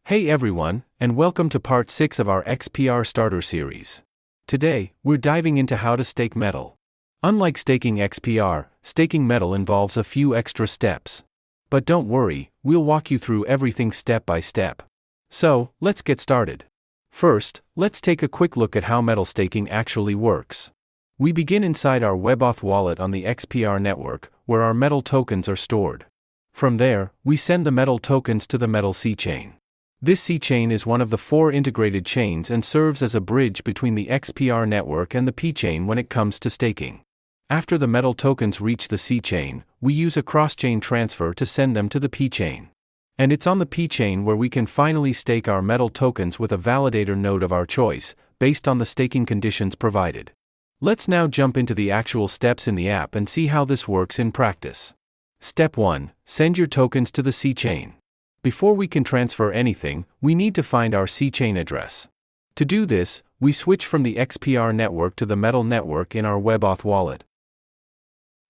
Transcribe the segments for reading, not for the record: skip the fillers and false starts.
Hey everyone, and welcome to part 6 of our XPR starter series. Today, we're diving into how to stake metal. Unlike staking XPR, staking metal involves a few extra steps. But don't worry, we'll walk you through everything step by step. So, let's get started. First, let's take a quick look at how metal staking actually works. We begin inside our WebAuth wallet on the XPR network, where our metal tokens are stored. From there, we send the metal tokens to the metal C chain. This C chain is one of the 4 integrated chains and serves as a bridge between the XPR network and the P chain when it comes to staking. After the metal tokens reach the C chain, we use a cross-chain transfer to send them to the P chain. And it's on the P chain where we can finally stake our metal tokens with a validator node of our choice, based on the staking conditions provided. Let's now jump into the actual steps in the app and see how this works in practice. Step 1. Send your tokens to the C chain. Before we can transfer anything, we need to find our C chain address. To do this, we switch from the XPR network to the Metal network in our WebAuth wallet.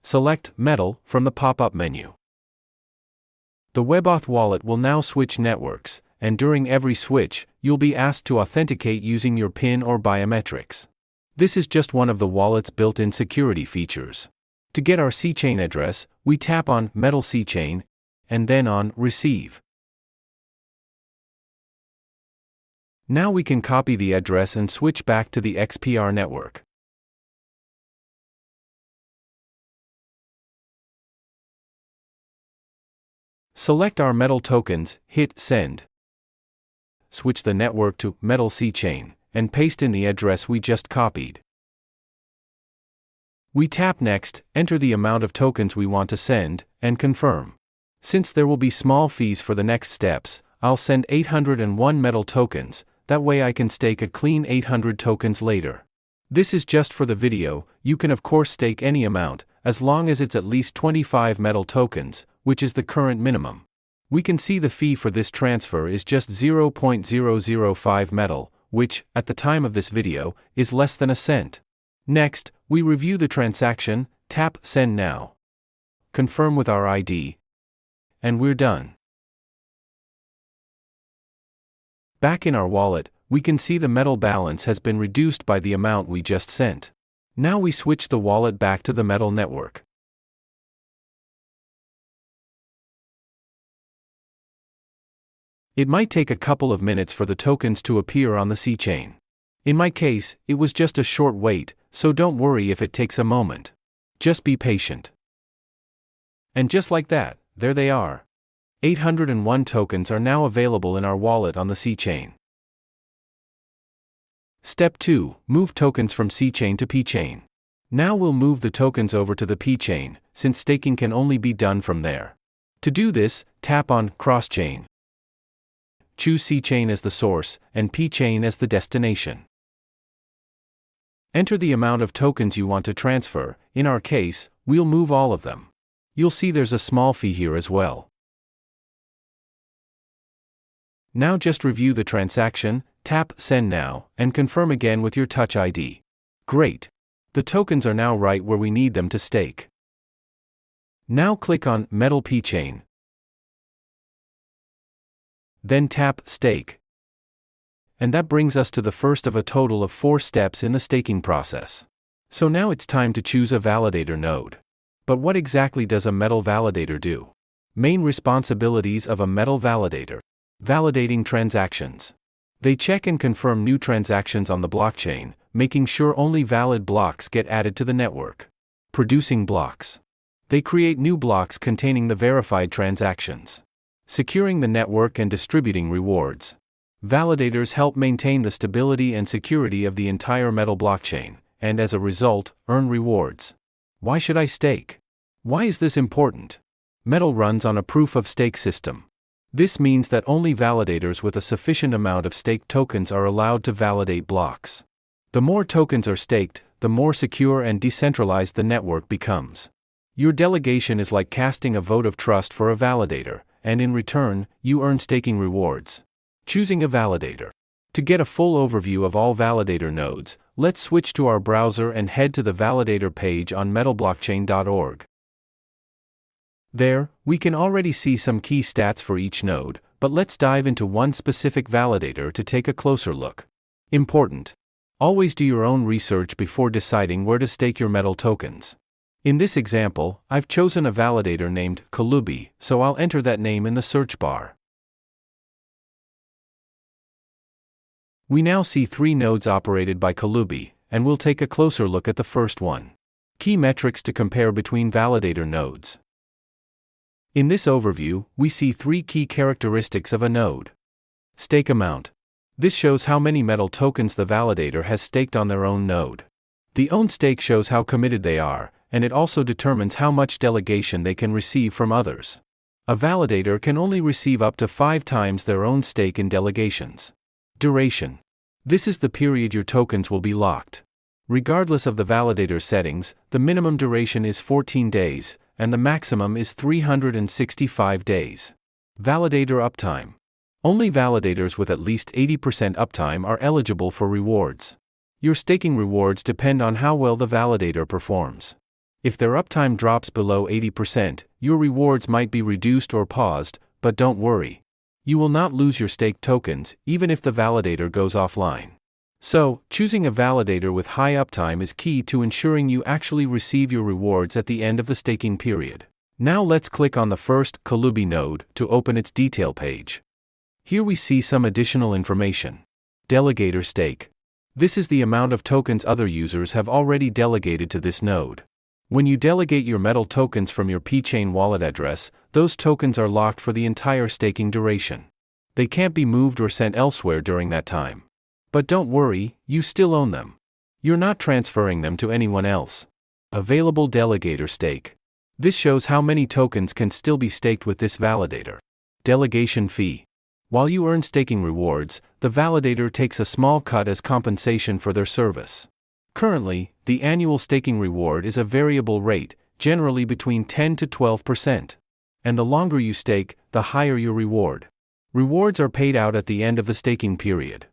Select Metal from the pop-up menu. The WebAuth wallet will now switch networks, and during every switch, you'll be asked to authenticate using your PIN or biometrics. This is just one of the wallet's built-in security features. To get our C chain address, we tap on Metal C chain, and then on Receive. Now we can copy the address and switch back to the XPR network. Select our metal tokens, hit Send. Switch the network to Metal C chain, and paste in the address we just copied. We tap Next, enter the amount of tokens we want to send, and confirm. Since there will be small fees for the next steps, I'll send 801 metal tokens. That way I can stake a clean 800 tokens later. This is just for the video. You can of course stake any amount, as long as it's at least 25 metal tokens, which is the current minimum. We can see the fee for this transfer is just 0.005 metal, which, at the time of this video, is less than a cent. Next, we review the transaction, tap Send Now. Confirm with our ID. And we're done. Back in our wallet, we can see the metal balance has been reduced by the amount we just sent. Now we switch the wallet back to the metal network. It might take a couple of minutes for the tokens to appear on the C chain. In my case, it was just a short wait, so don't worry if it takes a moment. Just be patient. And just like that, there they are. 801 tokens are now available in our wallet on the C chain. Step 2. Move tokens from C chain to P chain. Now we'll move the tokens over to the P chain, since staking can only be done from there. To do this, tap on Cross Chain. Choose C chain as the source, and P chain as the destination. Enter the amount of tokens you want to transfer. In our case, we'll move all of them. You'll see there's a small fee here as well. Now just review the transaction, tap Send Now, and confirm again with your Touch ID. Great! The tokens are now right where we need them to stake. Now click on Metal P chain. Then tap Stake. And that brings us to the first of a total of 4 steps in the staking process. So now it's time to choose a validator node. But what exactly does a metal validator do? Main responsibilities of a metal validator. Validating transactions. They check and confirm new transactions on the blockchain, making sure only valid blocks get added to the network. Producing blocks. They create new blocks containing the verified transactions. Securing the network and distributing rewards. Validators help maintain the stability and security of the entire metal blockchain, and as a result, earn rewards. Why should I stake? Why is this important? Metal runs on a proof-of-stake system. This means that only validators with a sufficient amount of staked tokens are allowed to validate blocks. The more tokens are staked, the more secure and decentralized the network becomes. Your delegation is like casting a vote of trust for a validator, and in return, you earn staking rewards. Choosing a validator. To get a full overview of all validator nodes, let's switch to our browser and head to the validator page on metalblockchain.org. There, we can already see some key stats for each node, But let's dive into one specific validator to take a closer look. Important. Always do your own research before deciding where to stake your metal tokens. In this example, I've chosen a validator named Kalubi, so I'll enter that name in the search bar. We now see 3 nodes operated by Kalubi, and we'll take a closer look at the first one. Key metrics to compare between validator nodes. In this overview, we see 3 key characteristics of a node. Stake amount. This shows how many metal tokens the validator has staked on their own node. The owned stake shows how committed they are, and it also determines how much delegation they can receive from others. A validator can only receive up to 5 times their own stake in delegations. Duration. This is the period your tokens will be locked. Regardless of the validator settings, the minimum duration is 14 days, and the maximum is 365 days. Validator uptime. Only validators with at least 80% uptime are eligible for rewards. Your staking rewards depend on how well the validator performs. If their uptime drops below 80%, your rewards might be reduced or paused, but don't worry. You will not lose your staked tokens, even if the validator goes offline. So, choosing a validator with high uptime is key to ensuring you actually receive your rewards at the end of the staking period. Now let's click on the first Kalubi node to open its detail page. Here we see some additional information. Delegator stake. This is the amount of tokens other users have already delegated to this node. When you delegate your metal tokens from your P-Chain wallet address, those tokens are locked for the entire staking duration. They can't be moved or sent elsewhere during that time. But don't worry, you still own them. You're not transferring them to anyone else. Available delegator stake. This shows how many tokens can still be staked with this validator. Delegation fee. While you earn staking rewards, the validator takes a small cut as compensation for their service. Currently, the annual staking reward is a variable rate, generally between 10 to 12%. And the longer you stake, the higher your reward. Rewards are paid out at the end of the staking period.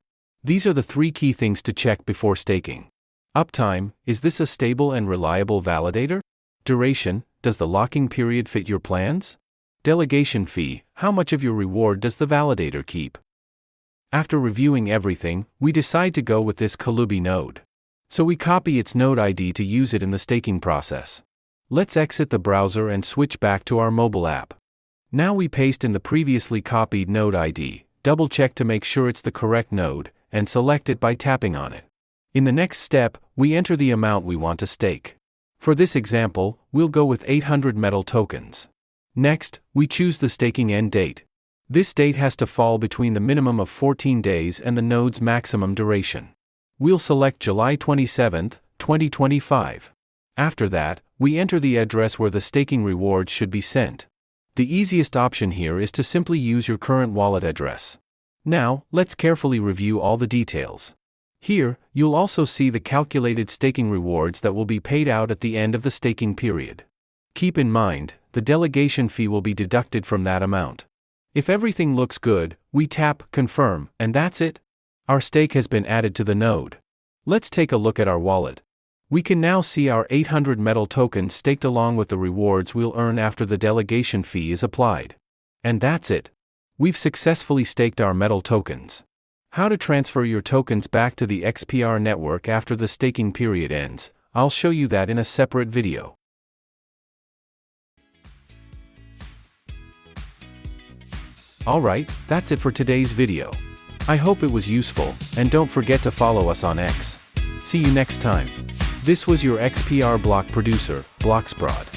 These are the 3 key things to check before staking. Uptime, is this a stable and reliable validator? Duration, does the locking period fit your plans? Delegation fee, how much of your reward does the validator keep? After reviewing everything, we decide to go with this Kalubi node. So we copy its node ID to use it in the staking process. Let's exit the browser and switch back to our mobile app. Now we paste in the previously copied node ID, double check to make sure it's the correct node, and select it by tapping on it. In the next step, we enter the amount we want to stake. For this example, we'll go with 800 metal tokens. Next, we choose the staking end date. This date has to fall between the minimum of 14 days and the node's maximum duration. We'll select July 27, 2025. After that, we enter the address where the staking rewards should be sent. The easiest option here is to simply use your current wallet address. Now, let's carefully review all the details. Here, you'll also see the calculated staking rewards that will be paid out at the end of the staking period. Keep in mind, the delegation fee will be deducted from that amount. If everything looks good, we tap Confirm, and that's it. Our stake has been added to the node. Let's take a look at our wallet. We can now see our 800 metal tokens staked along with the rewards we'll earn after the delegation fee is applied. And that's it. We've successfully staked our metal tokens. How to transfer your tokens back to the XPR network after the staking period ends, I'll show you that in a separate video. Alright, that's it for today's video. I hope it was useful, and don't forget to follow us on X. See you next time. This was your XPR block producer, Bloxprod.